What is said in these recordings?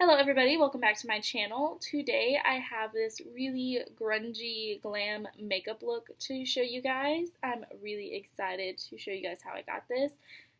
Hello everybody, welcome back to my channel. Today I have this really grungy glam makeup look to show you guys. I'm really excited to show you guys how I got this.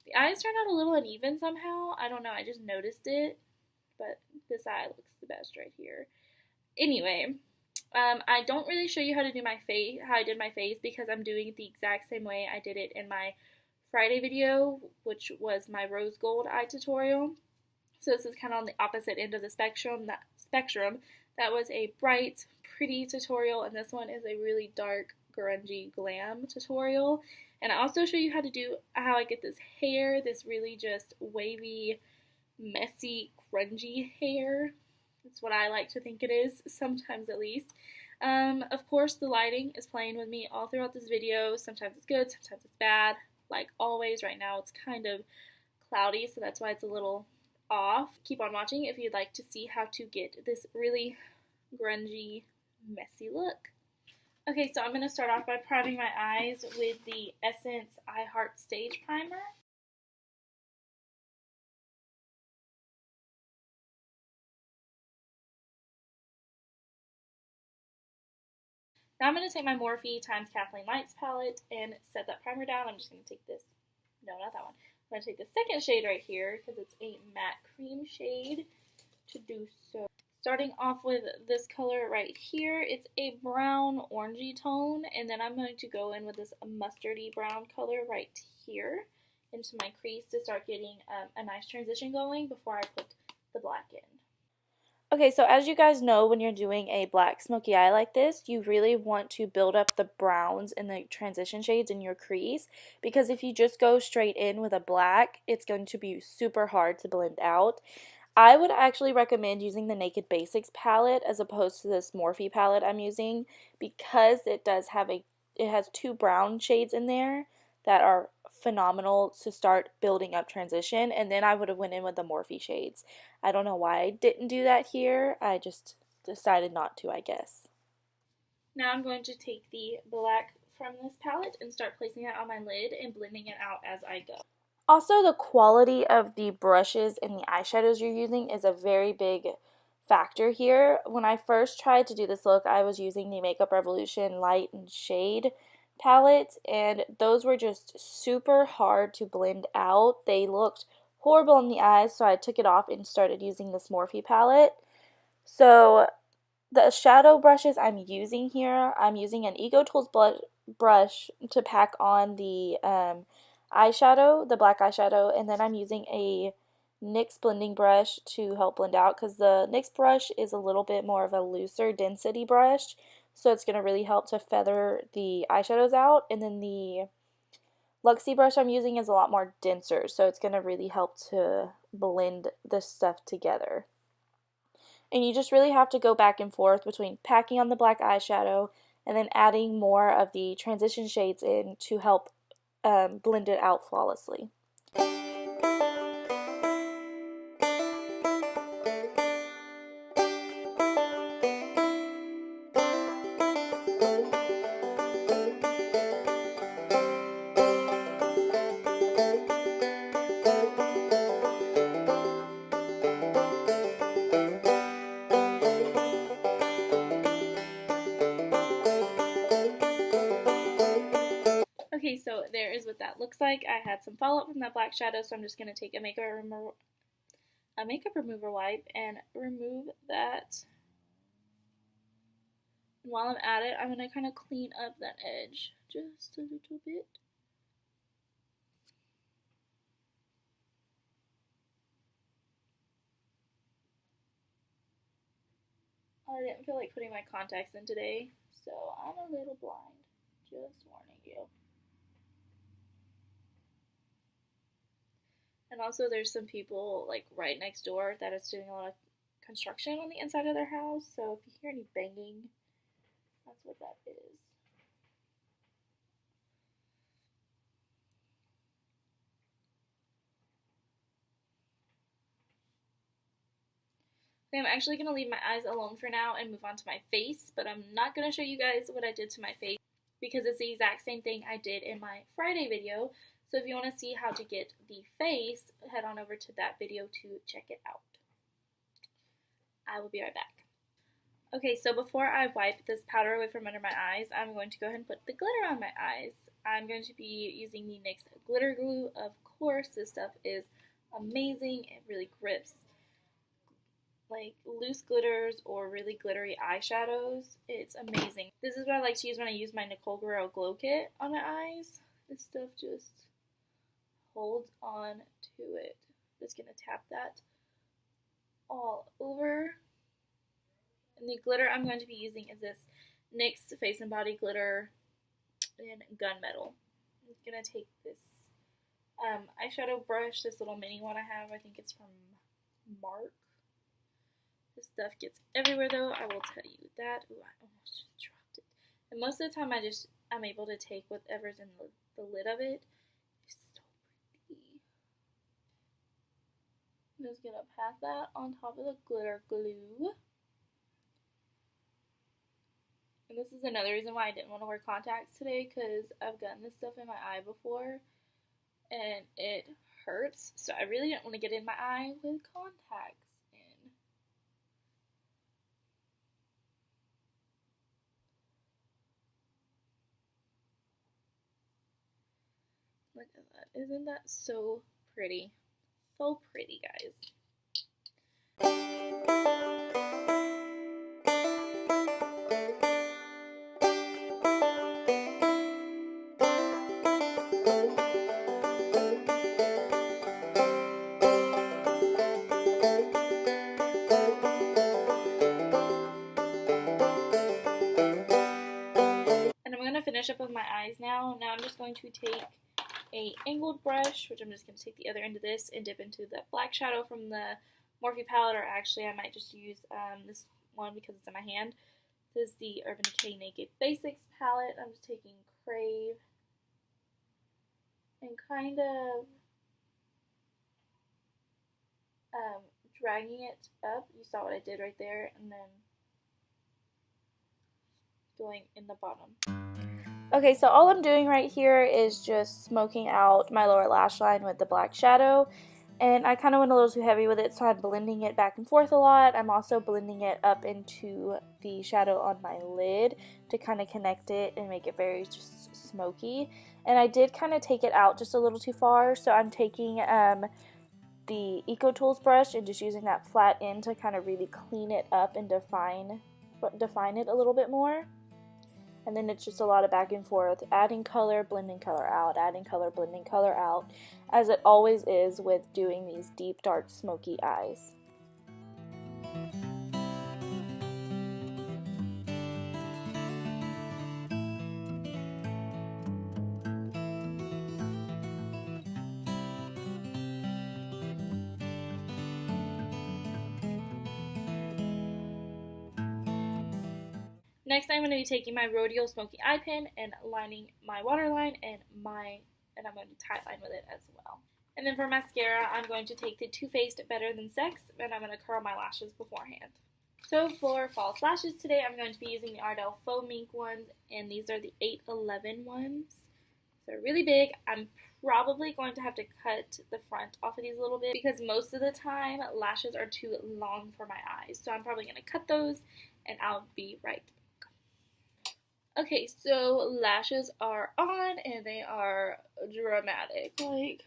The eyes turned out a little uneven somehow. I don't know, I just noticed it, but this eye looks the best right here. Anyway, I don't really show you how to do my face, how I did my face, because I'm doing it the exact same way I did it in my Friday video, which was my rose gold eye tutorial. So this is kind of on the opposite end of the spectrum. That was a bright, pretty tutorial, and this one is a really dark, grungy glam tutorial. And I also show you how I get this hair, this really just wavy, messy, grungy hair. That's what I like to think it is, sometimes at least. Of course, the lighting is playing with me all throughout this video. Sometimes it's good, sometimes it's bad. Like always, right now it's kind of cloudy, so that's why it's a little off. Keep on watching if you'd like to see how to get this really grungy, messy look. Okay, so I'm going to start off by priming my eyes with the Essence I Heart Stage Primer. Now I'm going to take my Morphe x Kathleen Lights palette and set that primer down. I'm just going to take this, no, not that one. I'm going to take the second shade right here because it's a matte cream shade to do so. Starting off with this color right here, it's a brown orangey tone, and then I'm going to go in with this mustardy brown color right here into my crease to start getting a nice transition going before I put the black in. Okay, so as you guys know, when you're doing a black smoky eye like this, you really want to build up the browns and the transition shades in your crease, because if you just go straight in with a black, it's going to be super hard to blend out. I would actually recommend using the Naked Basics palette as opposed to this Morphe palette I'm using, because it has two brown shades in there that are phenomenal to start building up transition, and then I would have went in with the Morphe shades. I don't know why I didn't do that here. I just decided not to, I guess. Now I'm going to take the black from this palette and start placing it on my lid and blending it out as I go. Also, the quality of the brushes and the eyeshadows you're using is a very big factor here. When I first tried to do this look, I was using the Makeup Revolution Light and Shade palette, and those were just super hard to blend out. They looked horrible in the eyes, so I took it off and started using this Morphe palette. So the shadow brushes I'm using here, I'm using an Ego Tools brush to pack on the eyeshadow, the black eyeshadow, and then I'm using a NYX blending brush to help blend out, because the NYX brush is a little bit more of a looser density brush, so it's going to really help to feather the eyeshadows out. And then the Luxie brush I'm using is a lot more denser, so it's going to really help to blend this stuff together. And you just really have to go back and forth between packing on the black eyeshadow and then adding more of the transition shades in to help blend it out flawlessly. Okay, so there is what that looks like. I had some follow-up from that black shadow, so I'm just going to take a makeup remover wipe and remove that. And while I'm at it, I'm going to kind of clean up that edge just a little bit. I didn't feel like putting my contacts in today, so I'm a little blind. Just warning you. And also there's some people like right next door that is doing a lot of construction on the inside of their house, so if you hear any banging, that's what that is. Okay, I'm actually going to leave my eyes alone for now and move on to my face, but I'm not going to show you guys what I did to my face because it's the exact same thing I did in my Friday video. So if you want to see how to get the face, head on over to that video to check it out. I will be right back. Okay, so before I wipe this powder away from under my eyes, I'm going to go ahead and put the glitter on my eyes. I'm going to be using the NYX Glitter Glue. Of course, this stuff is amazing. It really grips like loose glitters or really glittery eyeshadows. It's amazing. This is what I like to use when I use my Nicole Guerrero Glow Kit on my eyes. This stuff just holds on to it. Just gonna tap that all over. And the glitter I'm going to be using is this NYX Face and Body Glitter in Gunmetal. I'm just going to take this eyeshadow brush, this little mini one I have. I think it's from Mark. This stuff gets everywhere though, I will tell you that. Ooh, I almost dropped it. And most of the time I'm able to take whatever's in the lid of it. It's so pretty. I'm just going to pat that on top of the glitter glue. And this is another reason why I didn't want to wear contacts today, because I've gotten this stuff in my eye before and it hurts, so I really didn't want to get in my eye with contacts in. Look at that. Isn't that so pretty? So pretty, guys. Finish up with my eyes now. Now I'm just going to take a angled brush, which I'm just going to take the other end of this and dip into the black shadow from the Morphe palette, or actually I might just use this one because it's in my hand. This is the Urban Decay Naked Basics palette. I'm just taking Crave and kind of dragging it up. You saw what I did right there, and then going in the bottom. Okay, so all I'm doing right here is just smoking out my lower lash line with the black shadow, and I kind of went a little too heavy with it, so I'm blending it back and forth a lot. I'm also blending it up into the shadow on my lid to kind of connect it and make it very just smoky, and I did kind of take it out just a little too far, so I'm taking the Eco Tools brush and just using that flat end to kind of really clean it up and define it a little bit more. And then it's just a lot of back and forth, adding color, blending color out, adding color, blending color out, as it always is with doing these deep, dark, smoky eyes. Next, I'm going to be taking my Rodial Smokey Eye Pen and lining my waterline and I'm going to tightline with it as well. And then for mascara, I'm going to take the Too Faced Better Than Sex, and I'm going to curl my lashes beforehand. So for false lashes today, I'm going to be using the Ardell Faux Mink ones, and these are the 811 ones. They're really big. I'm probably going to have to cut the front off of these a little bit because most of the time lashes are too long for my eyes. So I'm probably going to cut those, and I'll be right back. Okay, so lashes are on, and they are dramatic, like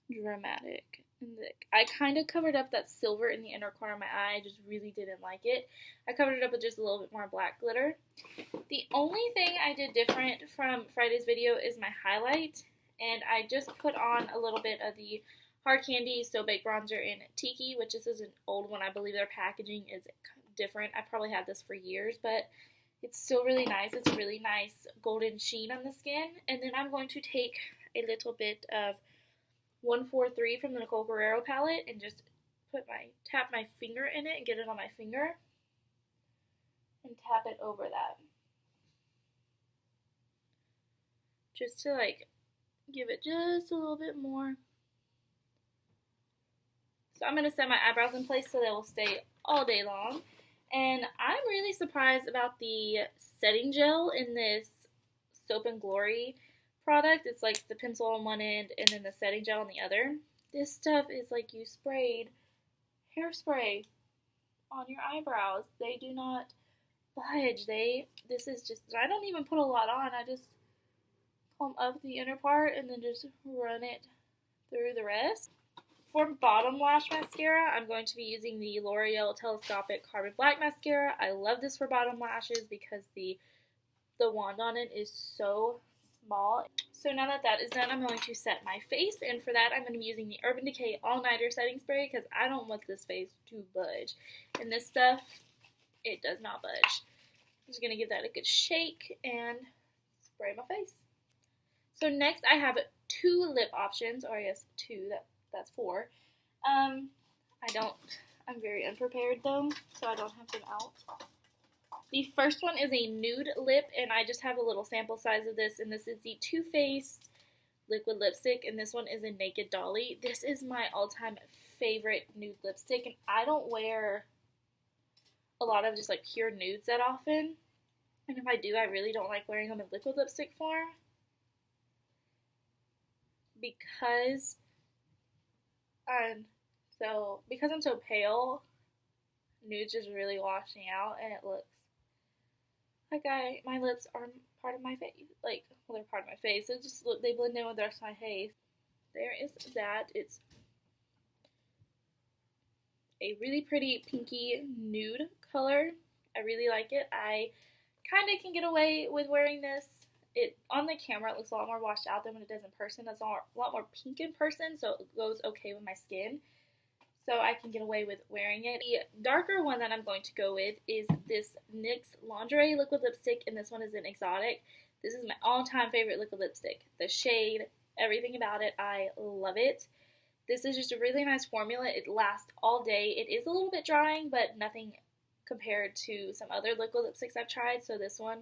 dramatic. I kind of covered up that silver in the inner corner of my eye. I just really didn't like it. I covered it up with just a little bit more black glitter. The only thing I did different from Friday's video is my highlight, and I just put on a little bit of the Hard Candy So Baked Bronzer in Tiki, which this is an old one. I believe their packaging is different. I probably had this for years, but it's still really nice. It's a really nice golden sheen on the skin. And then I'm going to take a little bit of 143 from the Nicole Guerrero palette and just tap my finger in it and get it on my finger and tap it over that. Just to like give it just a little bit more. So I'm going to set my eyebrows in place so they will stay all day long. And I'm really surprised about the setting gel in this Soap and Glory product. It's like the pencil on one end and then the setting gel on the other. This stuff is like you sprayed hairspray on your eyebrows. They do not budge. This is just, I don't even put a lot on. I just comb up the inner part and then just run it through the rest. For bottom lash mascara, I'm going to be using the L'Oreal Telescopic Carbon Black Mascara. I love this for bottom lashes because the wand on it is so small. So now that that is done, I'm going to set my face, and for that I'm going to be using the Urban Decay All Nighter Setting Spray because I don't want this face to budge. And this stuff, it does not budge. I'm just going to give that a good shake and spray my face. So next I have 2 lip options, or I guess 2, that's 4. I'm very unprepared though, so I don't have them out. The first one is a nude lip, and I just have a little sample size of this, and this is the Too Faced liquid lipstick, and this one is a Naked Dolly. This is my all-time favorite nude lipstick, and I don't wear a lot of just like pure nudes that often, and if I do, I really don't like wearing them in liquid lipstick form because I'm so pale. Nudes just really wash me out, and it looks like my lips are part of my face. Like, well, they're part of my face. They blend in with the rest of my face. There is that. It's a really pretty pinky nude color. I really like it. I kind of can get away with wearing this. On the camera, it looks a lot more washed out than when it does in person. It's a lot more pink in person, so it goes okay with my skin. So I can get away with wearing it. The darker one that I'm going to go with is this NYX Lingerie liquid lipstick, and this one is an Exotic. This is my all-time favorite liquid lipstick. The shade, everything about it, I love it. This is just a really nice formula. It lasts all day. It is a little bit drying, but nothing compared to some other liquid lipsticks I've tried. So this one,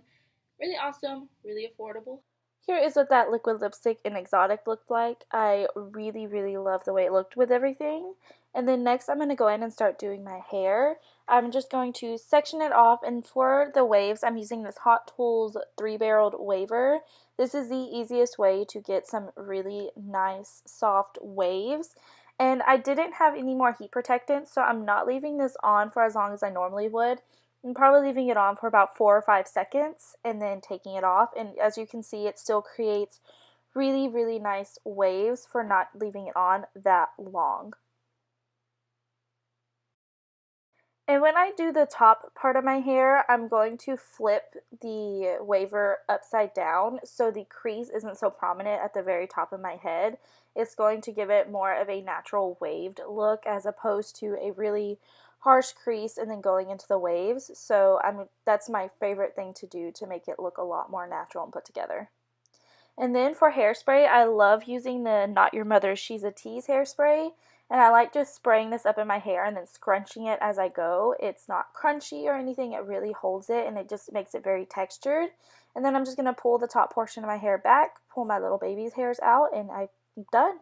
really awesome, really affordable. Here is what that liquid lipstick in Exotic looked like. I really, really love the way it looked with everything. And then next I'm going to go in and start doing my hair. I'm just going to section it off, and for the waves I'm using this Hot Tools 3-barreled waver. This is the easiest way to get some really nice soft waves. And I didn't have any more heat protectant, so I'm not leaving this on for as long as I normally would. I'm probably leaving it on for about 4 or 5 seconds and then taking it off. And as you can see, it still creates really, really nice waves for not leaving it on that long. And when I do the top part of my hair, I'm going to flip the waver upside down so the crease isn't so prominent at the very top of my head. It's going to give it more of a natural waved look as opposed to a really harsh crease and then going into the waves. So that's my favorite thing to do to make it look a lot more natural and put together. And then for hairspray, I love using the Not Your Mother's She's a Tease hairspray. And I like just spraying this up in my hair and then scrunching it as I go. It's not crunchy or anything, it really holds it, and it just makes it very textured. And then I'm just going to pull the top portion of my hair back, pull my little baby's hairs out, and I'm done.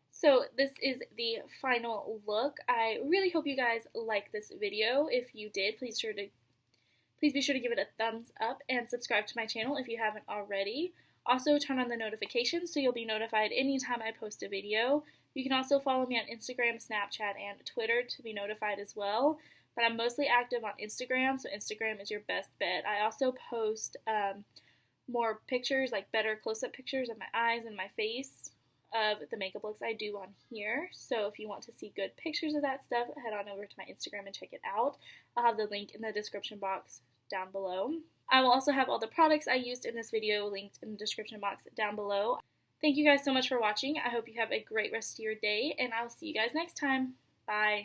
So this is the final look. I really hope you guys liked this video. If you did, please be sure to give it a thumbs up and subscribe to my channel if you haven't already. Also, turn on the notifications so you'll be notified anytime I post a video. You can also follow me on Instagram, Snapchat, and Twitter to be notified as well. But I'm mostly active on Instagram, so Instagram is your best bet. I also post more pictures, like better close-up pictures of my eyes and my face of the makeup looks I do on here. So if you want to see good pictures of that stuff, head on over to my Instagram and check it out. I'll have the link in the description box down below. I will also have all the products I used in this video linked in the description box down below. Thank you guys so much for watching. I hope you have a great rest of your day, and I'll see you guys next time. Bye.